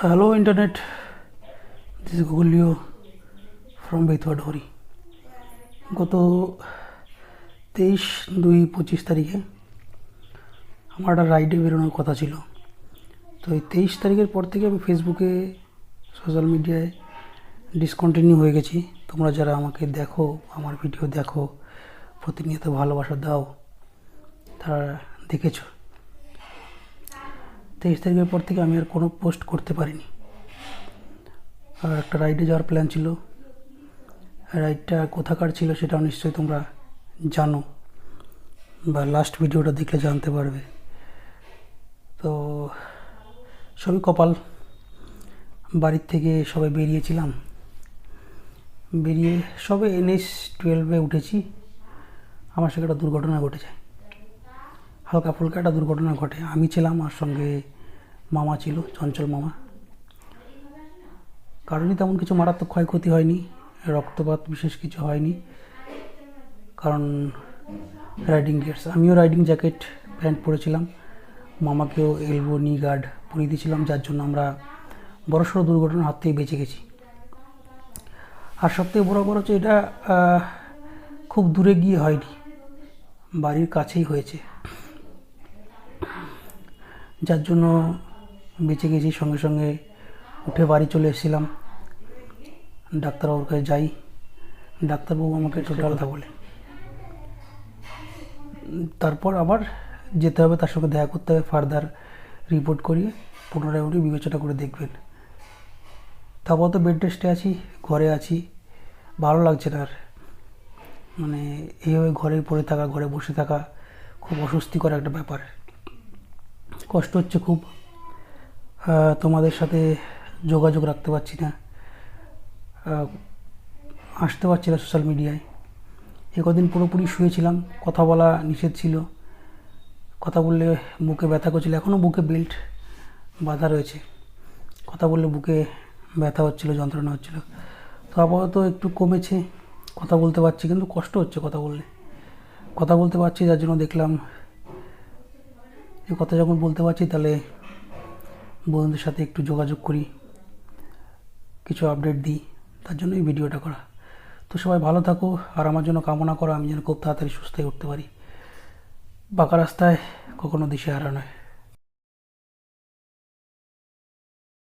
Hello Internet, this is Googleo from Bethuadahari. গত 23-2-25 তারিখে আমার একটা রাইডে বেরোনোর কথা ছিল। তো এই 23 তারিখের পর থেকে আমি ফেসবুকে সোশ্যাল মিডিয়ায় ডিসকন্টিনিউ হয়ে গেছি। তোমরা যারা আমাকে দেখো, আমার ভিডিও দেখো, প্রতিনিয়ত ভালোবাসা দাও, তারা দেখেছো 23 তারিখের পর থেকে আমি আর কোনো পোস্ট করতে পারিনি। আর একটা রাইডে যাওয়ার প্ল্যান ছিল। রাইডটা কোথাকার ছিল সেটাও নিশ্চয়ই তোমরা জানো, বা লাস্ট ভিডিওটা দেখলে জানতে পারবে। তো সবই কপাল, বাড়ির থেকে সবাই বেরিয়েছিলাম, বেরিয়ে সবে NH-12 উঠেছি, আমার সাথে একটা দুর্ঘটনা ঘটে যায়। হালকা ফুলকা একটা দুর্ঘটনা ঘটে। আমি ছিলাম, আর সঙ্গে মামা ছিল, চঞ্চল মামা। কারণই তেমন কিছু মারাত্মক ক্ষয়ক্ষতি হয়নি, রক্তপাত বিশেষ কিছু হয়নি, কারণ রাইডিং গিয়ার্স। আমিও রাইডিং জ্যাকেট প্যান্ট পরেছিলাম, মামাকেও এলবো নি গার্ড পরিয়ে দিয়েছিলাম, যার জন্য আমরা বড়সড় দুর্ঘটনার হাত থেকে বেঁচে গেছি। আর সবথেকে বড় হচ্ছে এটা খুব দূরে গিয়ে হয়নি, বাড়ির কাছেই হয়েছে, যার জন্য বেঁচে গেছি। সঙ্গে সঙ্গে উঠে বাড়ি চলে এসেছিলাম। ডাক্তারবাবুর কাছে যাই, ডাক্তারবাবু আমাকে টোটাল কথা বলে, তারপর আবার যেতে হবে, তার সঙ্গে দেখা করতে হবে, ফার্দার রিপোর্ট করিয়ে পুনরায় উনি বিবেচনা করে দেখবেন। তারপর তো বেড রেস্টে আছি, ঘরে আছি, ভালো লাগছে না আর। মানে এইভাবে ঘরে পড়ে থাকা, ঘরে বসে থাকা খুব অস্বস্তিকর একটা ব্যাপার, কষ্ট হচ্ছে খুব। তোমাদের সাথে যোগাযোগ রাখতে পারছি না, আসতে পারছি না সোশ্যাল মিডিয়ায়। কদিন পুরোপুরি শুয়েছিলাম, কথা বলা নিষেধ ছিল, কথা বললে বুকে ব্যথা করছিল, এখনও বুকে বেল্ট বাঁধা রয়েছে, কথা বললে বুকে ব্যথা হচ্ছিলো, যন্ত্রণা হচ্ছিলো। তো আপাতত একটু কমেছে, কথা বলতে পারছি, কিন্তু কষ্ট হচ্ছে কথা বলতে পারছি, যার জন্য দেখলাম এই কথা যখন বলতে পারছি, তাহলে বন্ধুদের সাথে একটু যোগাযোগ করি, কিছু আপডেট দিই, তার জন্য এই ভিডিওটা করা। তো সবাই ভালো থাকো, আর আমার জন্য কামনা করো আমি যেন খুব তাড়াতাড়ি সুস্থ হয়ে উঠতে পারি। বাঁকা রাস্তায় কখনো দিশেহারা নয়।